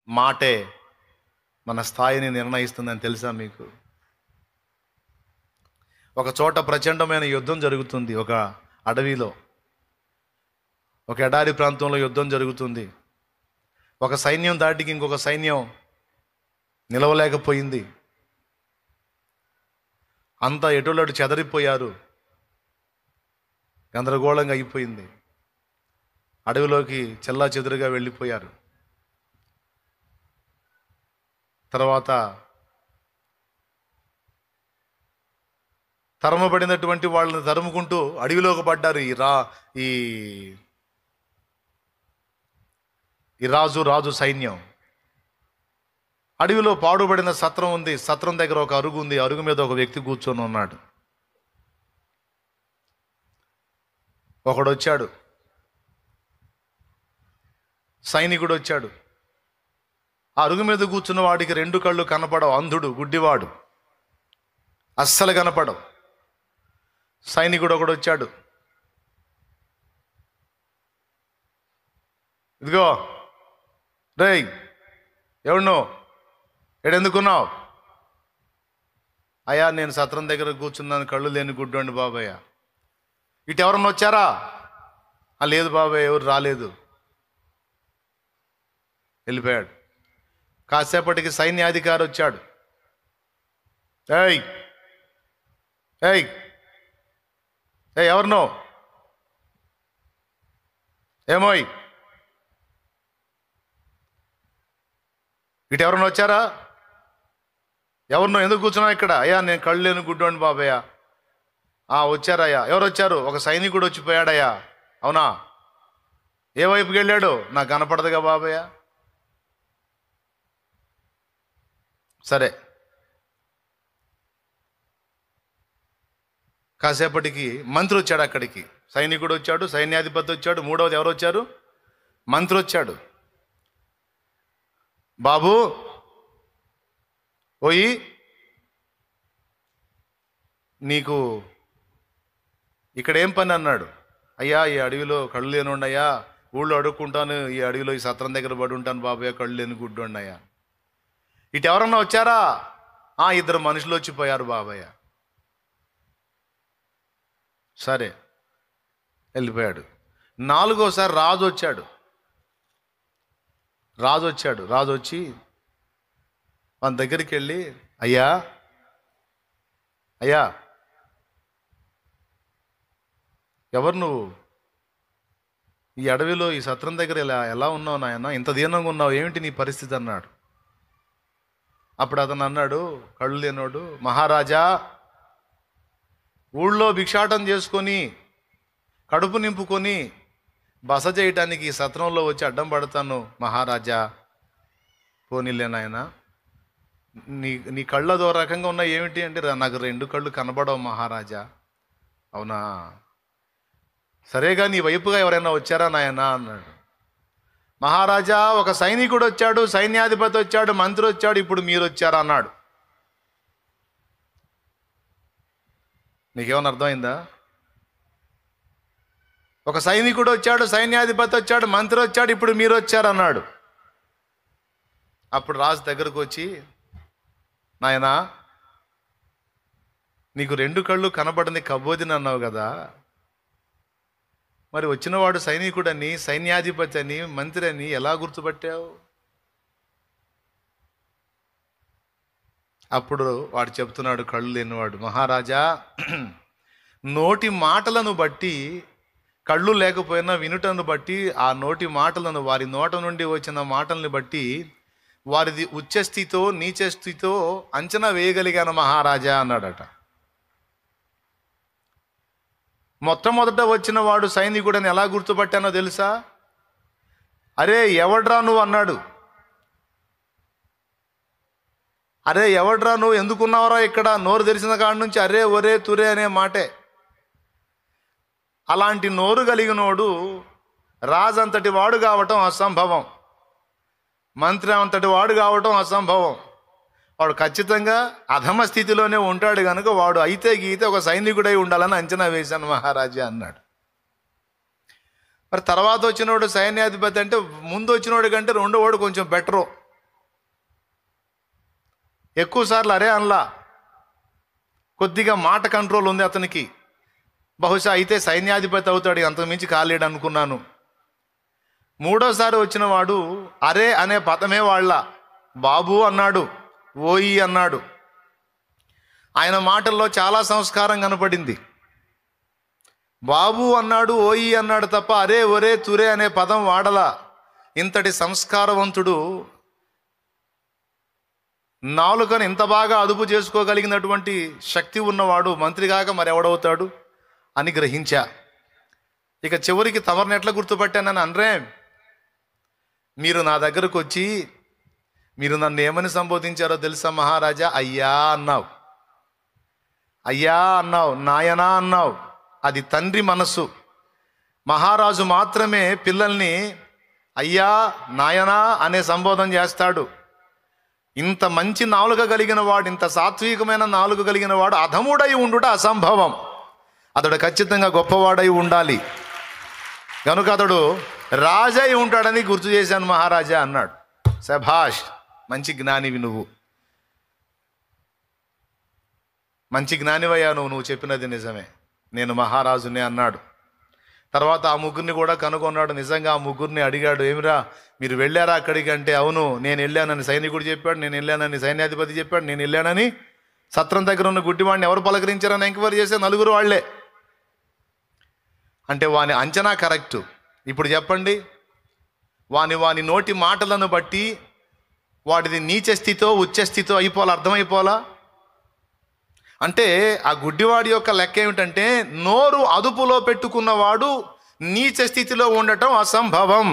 మాటే మన స్థాయిని నిర్ణయిస్తుందని తెలుసా మీకు? ఒక చోట ప్రచండమైన యుద్ధం జరుగుతుంది. ఒక అడవిలో, ఒక ఎడారి ప్రాంతంలో యుద్ధం జరుగుతుంది. ఒక సైన్యం దాటికి ఇంకొక సైన్యం నిలవలేకపోయింది. అంతా ఎటులటు చెదరిపోయారు. గందరగోళంగా అయిపోయింది. అడవిలోకి చెల్లా చెదురుగా వెళ్ళిపోయారు. తర్వాత తరమబడినటువంటి వాళ్ళని తరుముకుంటూ అడవిలోకి పడ్డారు ఈ రాజు సైన్యం. అడవిలో పాడుబడిన సత్రం ఉంది. సత్రం దగ్గర ఒక అరుగు ఉంది. అరుగు మీద ఒక వ్యక్తి కూర్చొని ఉన్నాడు. ఒకడు వచ్చాడు, సైనికుడు వచ్చాడు. ఆ అరుగు మీద కూర్చున్న వాడికి 2 కళ్ళు కనపడవు. అంధుడు, గుడ్డివాడు, అస్సలు కనపడవు. సైనికుడు ఒకడు వచ్చాడు. ఇదిగో రేయ్, ఎవడు ఎడెందుకున్నావు? అయ్యా, నేను సత్రం దగ్గర కూర్చున్నాను, కళ్ళు లేని గుడ్డోండి బాబయ్య. ఇటు ఎవరన్నా వచ్చారా? లేదు బాబాయ్, ఎవరు రాలేదు, వెళ్ళిపోయాడు. కాసేపటికి సైన్యాధికారి వచ్చాడు. ఏయ్ ఏయ్ ఏయ్ ఎవరినో, ఏమోయ్, ఇటు ఎవరన్నా వచ్చారా? ఎవరినో, ఎందుకు కూర్చున్నావు ఇక్కడ? అయ్యా, నేను కళ్ళు లేని గుడ్డోండి బాబయ్య. వచ్చారయ్యా. ఎవరు వచ్చారు? ఒక సైనికుడు వచ్చిపోయాడయ్యా. అవునా? ఏ వైపుకి వెళ్ళాడు? నాకు కనపడదుగా బాబయ్య. సరే, కాసేపటికి మంత్రి వచ్చాడు అక్కడికి. సైనికుడు వచ్చాడు, సైన్యాధిపతి వచ్చాడు, మూడవది ఎవరు వచ్చారు? మంత్రి వచ్చాడు. బాబు ఓయి, నీకు ఇక్కడ ఏం పని అన్నాడు. అయ్యా, ఈ అడవిలో కళ్ళు లేనుండయ్యా, ఊళ్ళో అడుక్కుంటాను, ఈ అడవిలో ఈ సత్రం దగ్గర పడి ఉంటాను బాబయ్య, కళ్ళు లేని గుడ్డు ఉండయ్యా. ఇటు ఎవరన్నా వచ్చారా? 2 మనుషులు వచ్చిపోయారు బాబయ్య. సరే, వెళ్ళిపోయాడు. 4వసారి రాజు వచ్చాడు. రాజు వచ్చి మన దగ్గరికి వెళ్ళి, అయ్యా ఎవరు నువ్వు? ఈ అడవిలో ఈ సత్రం దగ్గర ఎలా ఉన్నావు నాయన? ఇంత దీనంగా ఉన్నావు, ఏమిటి నీ పరిస్థితి అన్నాడు. అప్పుడు అతను అన్నాడు, కళ్ళు లేనోడు, మహారాజా, ఊళ్ళో భిక్షాటం చేసుకొని కడుపు నింపుకొని బస చేయటానికి ఈ సత్రంలో వచ్చి అడ్డం పడతాను మహారాజా. పోనీలే నాయన, నీ కళ్ళు అదో రకంగా ఉన్నాయి, ఏమిటి అంటే, నాకు 2 కళ్ళు కనబడవు మహారాజా. అవునా? సరేగా, నీ వైపుగా ఎవరైనా వచ్చారా నాయన అన్నాడు. మహారాజా, ఒక సైనికుడు వచ్చాడు, సైన్యాధిపతి వచ్చాడు, మంత్రి వచ్చాడు, ఇప్పుడు మీరు వచ్చారా అన్నాడు. నీకేమన్నా అర్థమైందా? ఒక సైనికుడు వచ్చాడు, సైన్యాధిపతి వచ్చాడు, మంత్రి వచ్చాడు, ఇప్పుడు మీరు వచ్చారన్నాడు. అప్పుడు రాజు దగ్గరకు వచ్చి, నాయనా, నీకు 2 కళ్ళు కనబడని కబోదిని అన్నావు కదా, మరి వచ్చినవాడు సైనికుడని, సైన్యాధిపతి అని, మంత్రి అని ఎలా గుర్తుపట్టావు? అప్పుడు వాడు చెప్తున్నాడు, కళ్ళు లేనివాడు, మహారాజా, నోటి మాటలను బట్టి, కళ్ళు లేకపోయినా వినుటను బట్టి, ఆ నోటి మాటలను, వారి నోట నుండి వచ్చిన మాటల్ని బట్టి వారిది ఉచ్చస్థితో నీచస్థితో అంచనా వేయగలిగాను మహారాజా అన్నాడట. మొట్టమొదట వచ్చిన వాడు సైనికుడని ఎలా గుర్తుపట్టానో తెలుసా? అరే ఎవడ్రా నువ్వు అన్నాడు. అరే ఎవడ్రా నువ్వు, ఎందుకున్నావరా ఇక్కడ? నోరు తెరిచిన కాడి నుంచి అరే ఒరే తురే అనే మాటే. అలాంటి నోరు కలిగినోడు రాజంతటి వాడు కావటం అసంభవం, మంత్రి అంతటి వాడు కావటం అసంభవం. వాడు ఖచ్చితంగా అధమ స్థితిలోనే ఉంటాడు కనుక వాడు అయితే గీతే ఒక సైనికుడై ఉండాలని అంచనా వేశాను మహారాజా అన్నాడు. మరి తర్వాత వచ్చినోడు సైన్యాధిపతి అంటే, ముందు వచ్చినోడు కంటే రెండోవాడు కొంచెం బెటరు. ఎక్కువసార్లు అరే అనలా. కొద్దిగా మాట కంట్రోల్ ఉంది అతనికి. బహుశా అయితే సైన్యాధిపతి అవుతాడు, అంతకుమించి కాలేడు అనుకున్నాను. మూడోసారి వచ్చిన వాడు అరే అనే పదమే వాళ్ళ, బాబు అన్నాడు, ఓయి అన్నాడు. ఆయన మాటల్లో చాలా సంస్కారం కనపడింది. బాబు అన్నాడు, ఓయి అన్నాడు తప్ప అరే ఒరే తురే అనే పదం వాడలా. ఇంతటి సంస్కారవంతుడు, నాలుకను ఇంత బాగా అదుపు చేసుకోగలిగినటువంటి శక్తి ఉన్నవాడు మంత్రి కాక మరెవడవుతాడు అని గ్రహించా. ఇక చివరికి తమరిని ఎట్లా గుర్తుపట్టానని అనరే, మీరు నా దగ్గరకు వచ్చి మీరు నన్ను ఏమని సంబోధించారో తెలుసా మహారాజా? అయ్యా అన్నావు, అయ్యా అన్నావు, నాయనా అన్నావు. అది తండ్రి మనసు. మహారాజు మాత్రమే పిల్లల్ని అయ్యా నాయనా అనే సంబోధన చేస్తాడు. ఇంత మంచి నాలుక కలిగిన వాడు, ఇంత సాత్వికమైన నాలుక కలిగిన వాడు అధముడై ఉండుట అసంభవం. అతడు ఖచ్చితంగా గొప్పవాడై ఉండాలి. కనుక అతడు రాజై ఉంటాడని గుర్తు చేశాను మహారాజా అన్నాడు. శభాష్, మంచి జ్ఞానివి నువ్వు, మంచి జ్ఞానివయ్యా నువ్వు చెప్పినది నిజమే, నేను మహారాజునే అన్నాడు. తర్వాత ఆ ముగ్గురిని కూడా కనుగొన్నాడు. నిజంగా ఆ ముగ్గురిని అడిగాడు, ఏమిరా మీరు వెళ్ళారా అక్కడికి అంటే, అవును నేను వెళ్ళానని సైనికుడు చెప్పాడు, నేను వెళ్ళానని సైన్యాధిపతి చెప్పాడు, నేను వెళ్ళానని సత్రం దగ్గర ఉన్న గుడ్డివాడిని ఎవరు పలకరించారని ఎంక్వైరీ చేస్తే నలుగురు వాళ్లే. అంటే వాని అంచనా కరెక్టు. ఇప్పుడు చెప్పండి, వాని నోటి మాటలను బట్టి వాడిది నీచ స్థితో ఉచ్చ స్థితో అయిపోలా, అర్థమైపోలా. అంటే ఆ గుడ్డివాడి యొక్క లెక్క ఏమిటంటే, నోరు అదుపులో పెట్టుకున్నవాడు నీచ స్థితిలో ఉండటం అసంభవం.